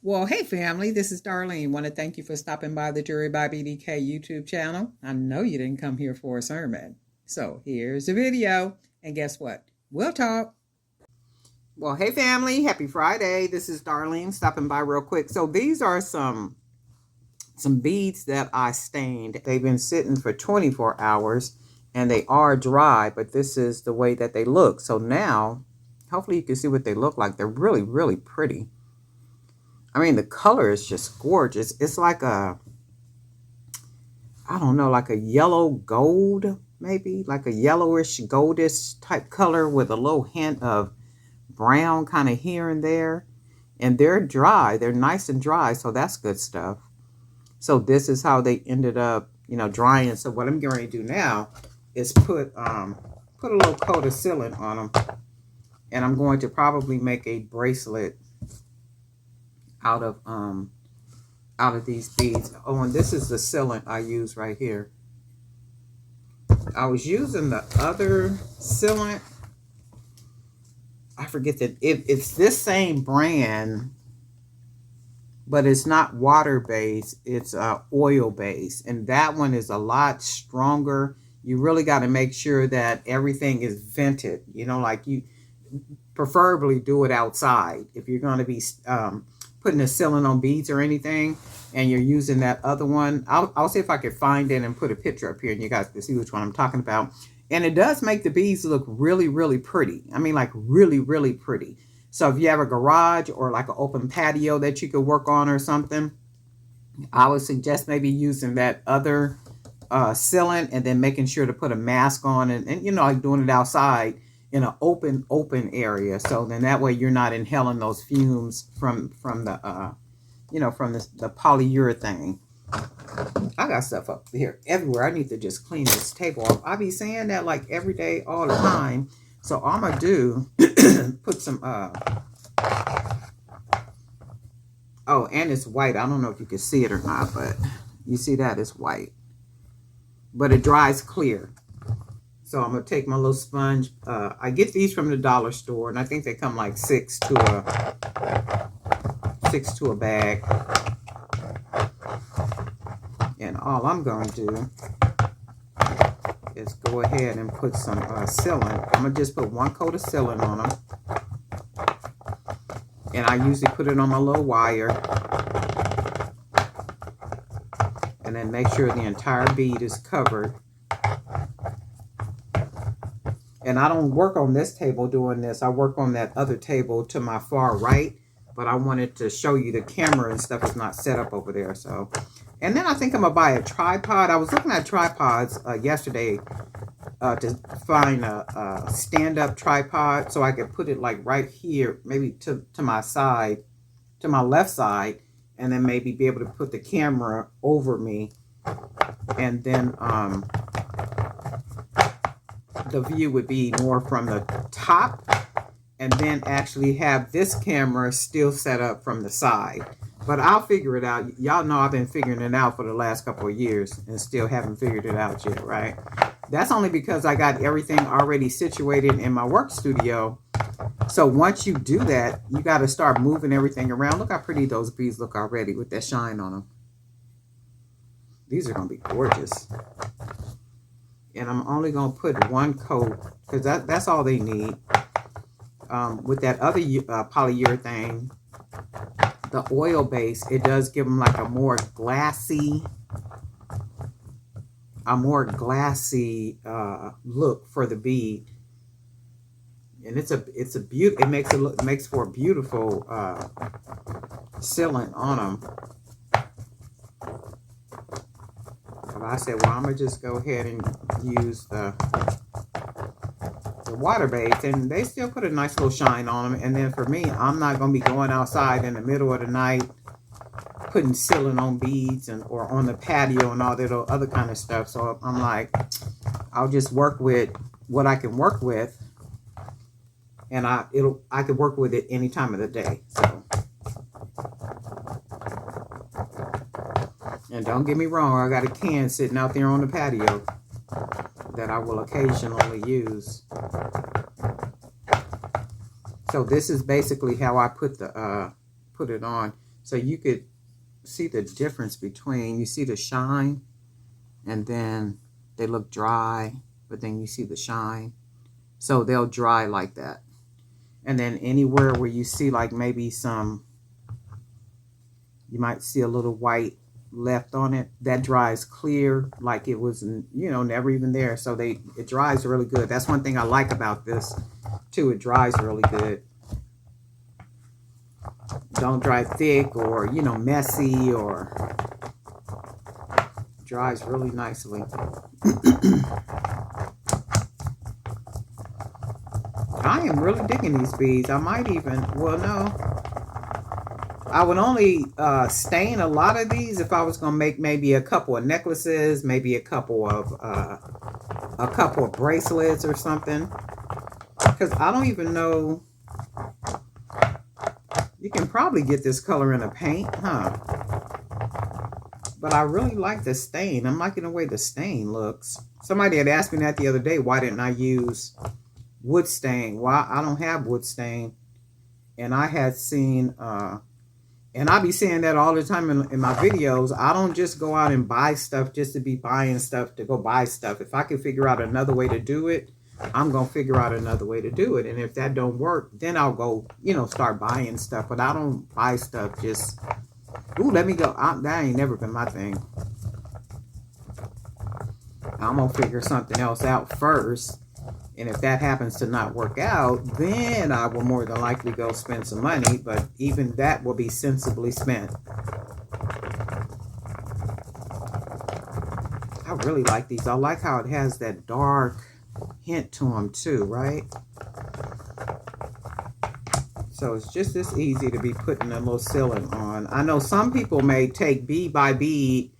Well, hey family, this is Darlene. Want to thank you for stopping by the Jury by BDK YouTube channel. I know you didn't come here for a sermon. So here's the video. And guess what? We'll talk. Well, hey family, happy Friday. This is Darlene stopping by real quick. So these are some beads that I stained. They've been sitting for 24 hours and they are dry, but this is the way that they look. So now, hopefully you can see what they look like. They're really, really pretty. I mean, the color is just gorgeous. It's like I don't know, like a yellow gold, maybe like a yellowish goldish type color with a little hint of brown kind of here and there. And they're dry. They're nice and dry. So that's good stuff. So this is how they ended up, drying. So what I'm going to do now is put a little coat of sealant on them. And I'm going to probably make a bracelet out of these beads. Oh, and this is the sealant I use right here. I was using the other sealant. I forget that it's this same brand, but it's not water based. It's oil based, and that one is a lot stronger. You really got to make sure that everything is vented. Like you preferably do it outside if you're going to be putting a sealant on beads or anything, and you're using that other one. I'll see if I can find it and put a picture up here and you guys can see which one I'm talking about. And it does make the beads look really, really pretty. I mean, like really, really pretty. So if you have a garage or like an open patio that you could work on or something, I would suggest maybe using that other sealant and then making sure to put a mask on and like doing it outside in an open area. So then that way you're not inhaling those fumes from the the polyurethane. I got stuff up here everywhere. I need to just clean this table off. I be saying that like every day, all the time. So all I'm gonna do, put some oh, and it's white. I don't know if you can see it or not, but you see that it's white. But it dries clear. So I'm going to take my little sponge. I get these from the dollar store, and I think they come like six to a bag. And all I'm going to do is go ahead and put some sealant. I'm going to just put one coat of sealant on them. And I usually put it on my little wire. And then make sure the entire bead is covered. And I don't work on this table doing this. I work on that other table to my far right. But I wanted to show you the camera and stuff is not set up over there. So, and then I think I'm going to buy a tripod. I was looking at tripods yesterday to find a stand-up tripod. So I could put it like right here, maybe to my side, to my left side. And then maybe be able to put the camera over me. And then the view would be more from the top, and then actually have this camera still set up from the side. But I'll figure it out. Y'all know I've been figuring it out for the last couple of years and still haven't figured it out yet, right? That's only because I got everything already situated in my work studio. So once you do that, you got to start moving everything around. Look how pretty those beads look already with that shine on them. These are going to be gorgeous. And I'm only going to put one coat because that's all they need. With that other polyurethane, the oil base, it does give them like a more glassy look for the bead. And it's a beauty. It makes for a beautiful sealant on them. But I said, well, I'm gonna just go ahead and use the water base, and they still put a nice little shine on them. And then for me, I'm not gonna be going outside in the middle of the night putting sealant on beads or on the patio and all that other kind of stuff. So I'm like, I'll just work with what I can work with, and I can work with it any time of the day. So. And don't get me wrong, I got a can sitting out there on the patio that I will occasionally use. So this is basically how I put it on. So you could see the difference between, you see the shine, and then they look dry, but then you see the shine. So they'll dry like that. And then anywhere where you see like maybe some, you might see a little white left on it, that dries clear like it was, you know, never even there. So it dries really good. That's one thing I like about this too. It dries really good. Don't dry thick or, you know, messy, or dries really nicely. I am really digging these beads. I might even, well, no, I would only stain a lot of these if I was going to make maybe a couple of necklaces, maybe a couple of bracelets or something. Because I don't even know. You can probably get this color in a paint, huh? But I really like the stain. I'm liking the way the stain looks. Somebody had asked me that the other day. Why didn't I use wood stain? Why I don't have wood stain? And I had seen, and I be saying that all the time in my videos. I don't just go out and buy stuff just to be buying stuff to go buy stuff. If I can figure out another way to do it, I'm going to figure out another way to do it. And if that don't work, then I'll go, you know, start buying stuff. But I don't buy stuff just, ooh, let me go. That ain't never been my thing. I'm going to figure something else out first. And if that happens to not work out, then I will more than likely go spend some money. But even that will be sensibly spent. I really like these. I like how it has that dark hint to them too, right? So it's just this easy to be putting a little sealant on. I know some people may take bead by bead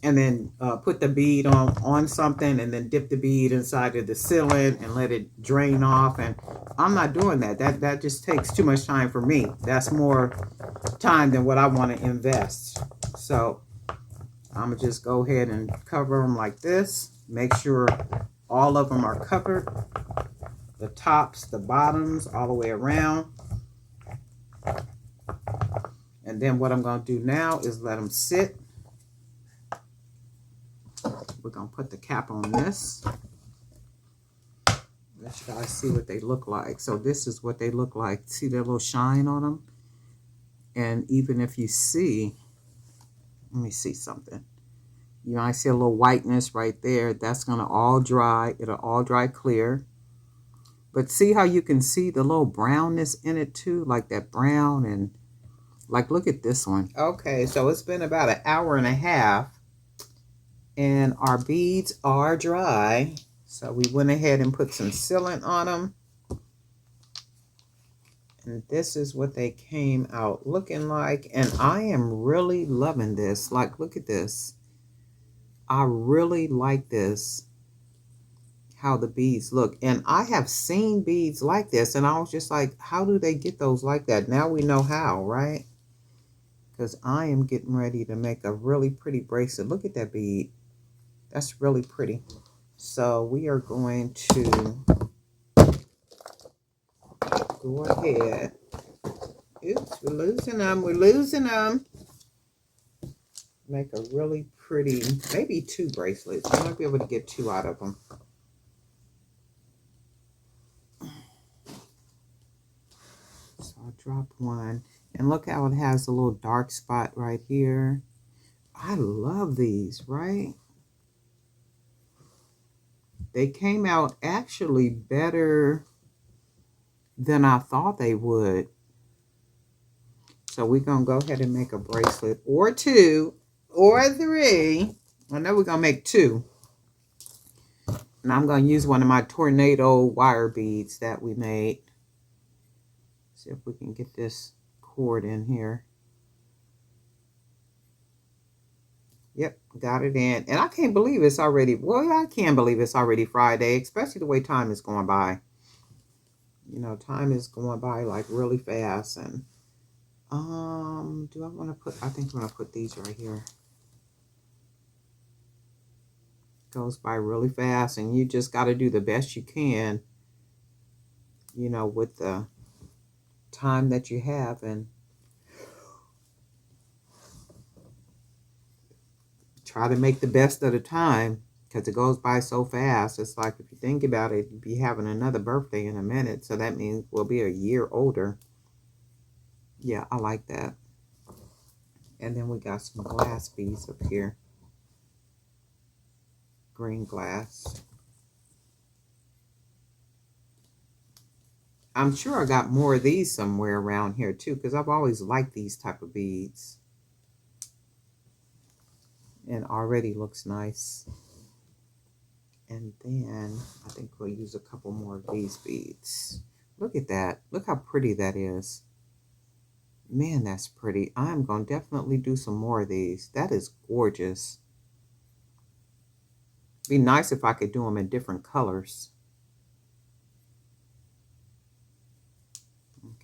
and then put the bead on something and then dip the bead inside of the sealant and let it drain off. And I'm not doing that. That just takes too much time for me. That's more time than what I want to invest. So I'm going to just go ahead and cover them like this. Make sure all of them are covered. The tops, the bottoms, all the way around. And then what I'm going to do now is let them sit. We're going to put the cap on this. Let you guys see what they look like. So this is what they look like. See that little shine on them? And even if you see, let me see something. You know, I see a little whiteness right there. That's going to all dry. It'll all dry clear. But see how you can see the little brownness in it too? Like that brown, and like, look at this one. Okay, so it's been about an hour and a half. And our beads are dry. So we went ahead and put some sealant on them. And this is what they came out looking like. And I am really loving this. Like, look at this. I really like this, how the beads look. And I have seen beads like this. And I was just like, how do they get those like that? Now we know how, right? Because I am getting ready to make a really pretty bracelet. Look at that bead. That's really pretty. So we are going to go ahead. Oops, we're losing them. We're losing them. Make a really pretty, maybe 2 bracelets. You might be able to get 2 out of them. So I'll drop one. And look how it has a little dark spot right here. I love these, right? They came out actually better than I thought they would. So we're going to go ahead and make a bracelet or 2 or 3. I know we're going to make 2. And I'm going to use one of my tornado wire beads that we made. See if we can get this cord in here. Yep, got it in. And I can't believe it's already, well, I can't believe it's already Friday, especially the way time is going by. You know, time is going by like really fast. And do I want to put, I think I'm going to put these right here. Goes by really fast, and you just got to do the best you can, you know, with the time that you have. And try to make the best of the time because it goes by so fast. It's like if you think about it, you'll be having another birthday in a minute. So that means we'll be a year older. Yeah, I like that. And then we got some glass beads up here. Green glass. I'm sure I got more of these somewhere around here too, because I've always liked these type of beads. And already looks nice. And then I think we'll use a couple more of these beads. Look at that. Look how pretty that is. Man, that's pretty. I'm going to definitely do some more of these. That is gorgeous. Be nice if I could do them in different colors.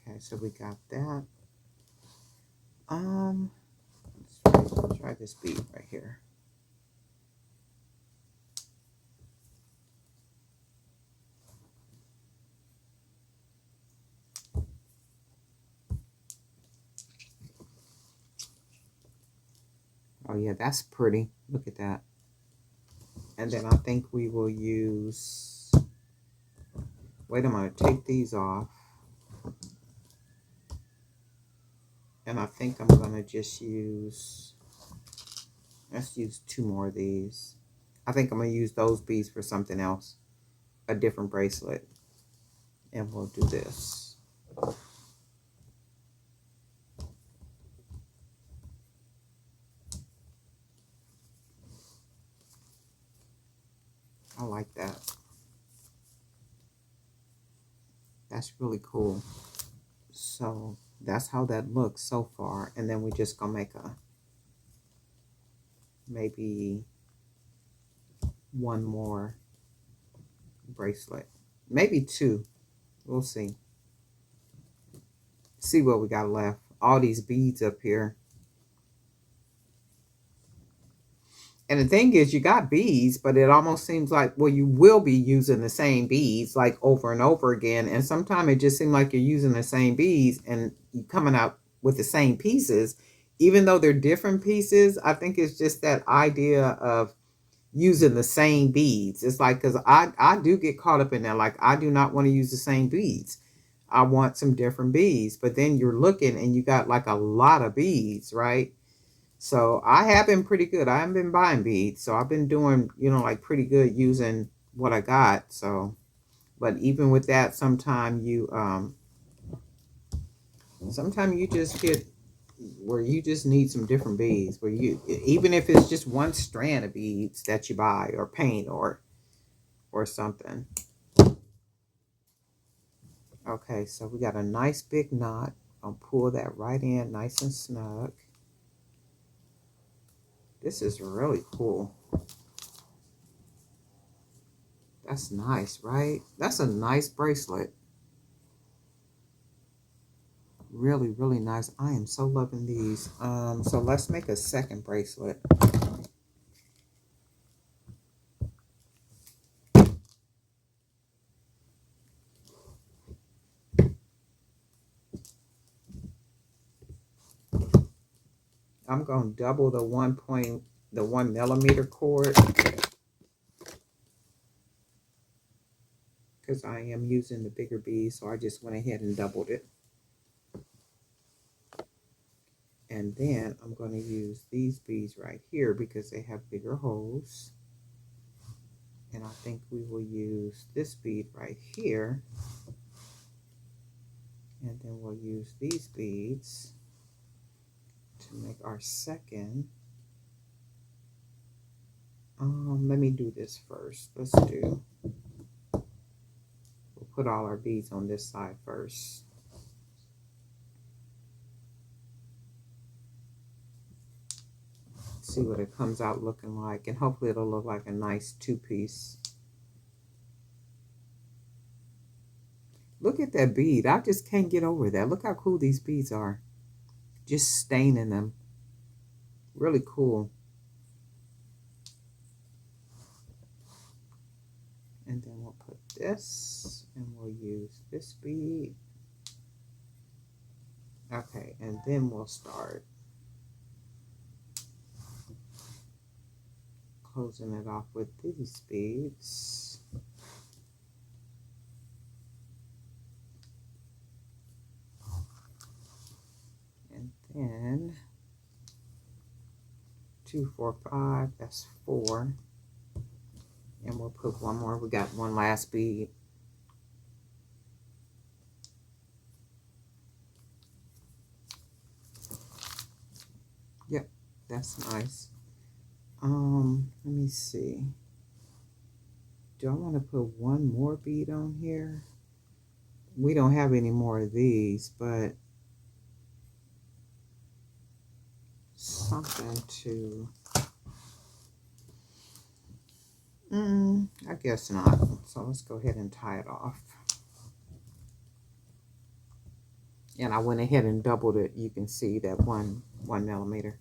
Okay, so we got that. Let's try this bead right here. Oh yeah, that's pretty. Look at that. And then I think we will use, wait, I'm going to take these off. And I think I'm going to just use, let's use 2 more of these. I think I'm going to use those beads for something else, a different bracelet. And we'll do this. I like that. That's really cool. So that's how that looks so far. And then we're just going to make a, maybe 1 more bracelet. Maybe 2. We'll see. See what we got left. All these beads up here. And the thing is, you got beads, but it almost seems like, well, you will be using the same beads like over and over again. And sometimes it just seems like you're using the same beads and you're coming out with the same pieces. Even though they're different pieces, I think it's just that idea of using the same beads. It's like, because I do get caught up in that. Like, I do not want to use the same beads. I want some different beads. But then you're looking and you got like a lot of beads, right? So I have been pretty good. I haven't been buying beads. So I've been doing, like pretty good using what I got. So, but even with that, sometimes you just get where you just need some different beads, where you, even if it's just one strand of beads that you buy or paint or something. Okay, so we got a nice big knot. I'll pull that right in nice and snug. This is really cool. That's nice, right? That's a nice bracelet. Really, really nice. I am so loving these. So let's make a second bracelet. I'm going to double the 1 millimeter cord, because I am using the bigger beads, so I just went ahead and doubled it. And then I'm going to use these beads right here because they have bigger holes. And I think we will use this bead right here. And then we'll use these beads to make our second. Let me do this first. We'll put all our beads on this side first. See what it comes out looking like, and hopefully it'll look like a nice 2-piece. Look at that bead. I just can't get over that. Look how cool these beads are. Just staining them. Really cool. And then we'll put this, and we'll use this bead. Okay, and then we'll start. closing it off with these beads. And then 2, 4, 5, that's 4. And we'll put one more. We got one last bead. Yep, that's nice. Let me see. Do I want to put one more bead on here? We don't have any more of these, but something to... I guess not. So let's go ahead and tie it off. And I went ahead and doubled it. You can see that 1 millimeter.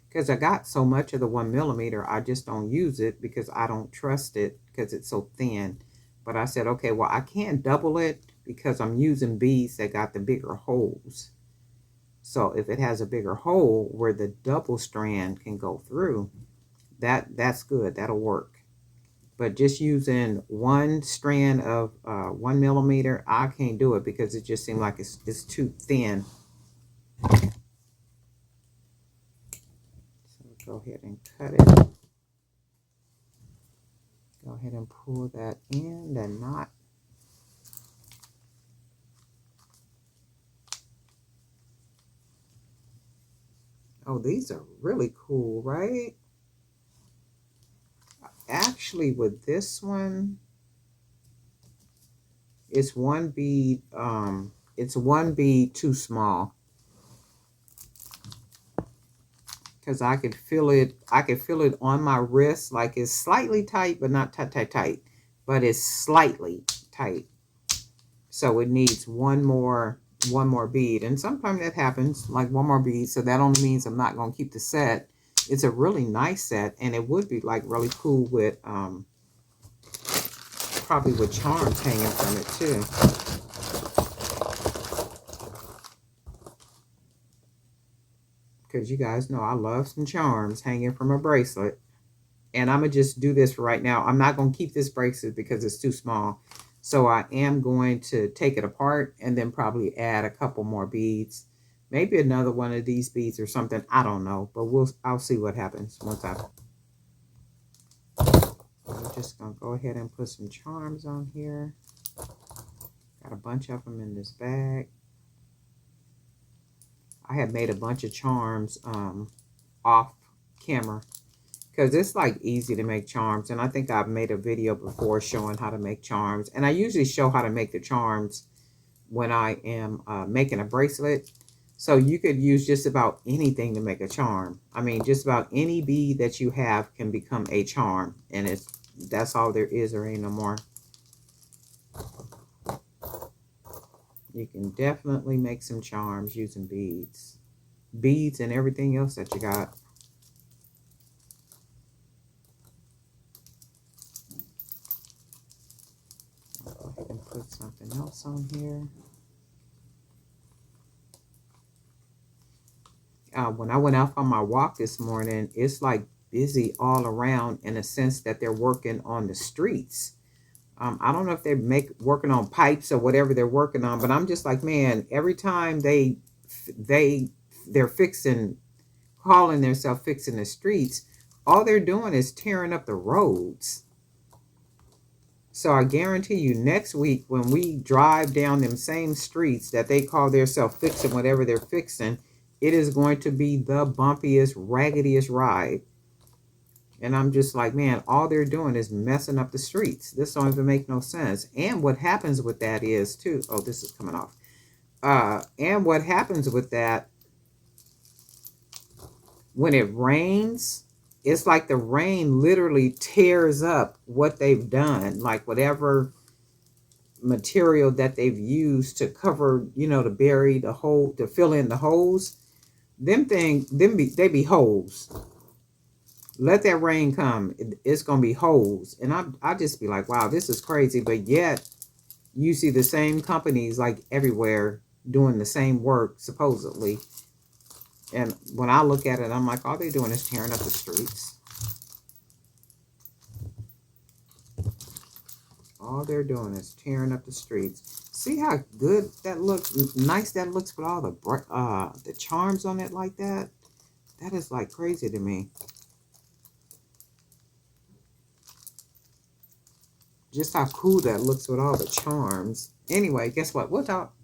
Because I got so much of the 1 millimeter, I just don't use it because I don't trust it because it's so thin. But I said, okay, well, I can't double it because I'm using beads that got the bigger holes. So if it has a bigger hole where the double strand can go through, that's good. That'll work. But just using one strand of 1 millimeter, I can't do it because it just seems like it's too thin. Go ahead and cut it. Go ahead and pull that in, that knot. Oh, these are really cool, right? Actually, with this one, it's one bead too small. Because I could feel it on my wrist, like it's slightly tight, but not tight, but it's slightly tight. So it needs one more bead, and sometimes that happens, like one more bead. So that only means I'm not going to keep the set. It's a really nice set, and it would be like really cool with probably with charms hanging from it too. Because you guys know I love some charms hanging from a bracelet. And I'm going to just do this for right now. I'm not going to keep this bracelet because it's too small. So I am going to take it apart and then probably add a couple more beads. Maybe another one of these beads or something. I don't know. But I'll see what happens once I'm just going to go ahead and put some charms on here. Got a bunch of them in this bag. I have made a bunch of charms off camera because it's like easy to make charms, and I think I've made a video before showing how to make charms, and I usually show how to make the charms when I am making a bracelet. So you could use just about anything to make a charm. I mean, just about any bead that you have can become a charm, and that's all there is. There ain't no more. You can definitely make some charms using beads. Beads and everything else that you got. I'll go ahead and put something else on here. When I went out on my walk this morning, it's like busy all around in a sense that they're working on the streets. I don't know if they're working on pipes or whatever they're working on, but I'm just like, man, every time they're calling themselves fixing the streets, all they're doing is tearing up the roads. So I guarantee you next week when we drive down them same streets that they call themselves fixing whatever they're fixing, it is going to be the bumpiest, raggediest ride. And I'm just like, man, all they're doing is messing up the streets. This don't even make no sense. And what happens with that is, too... Oh, this is coming off. And what happens with that, when it rains, it's like the rain literally tears up what they've done. Like whatever material that they've used to cover, to bury the hole, to fill in the holes. They be holes. Let that rain come. It's going to be holes. And I just be like, wow, this is crazy. But yet, you see the same companies like everywhere doing the same work, supposedly. And when I look at it, I'm like, all they're doing is tearing up the streets. All they're doing is tearing up the streets. See how good that looks, nice that looks with all the charms on it like that? That is like crazy to me. Just how cool that looks with all the charms. Anyway, guess what? We'll talk.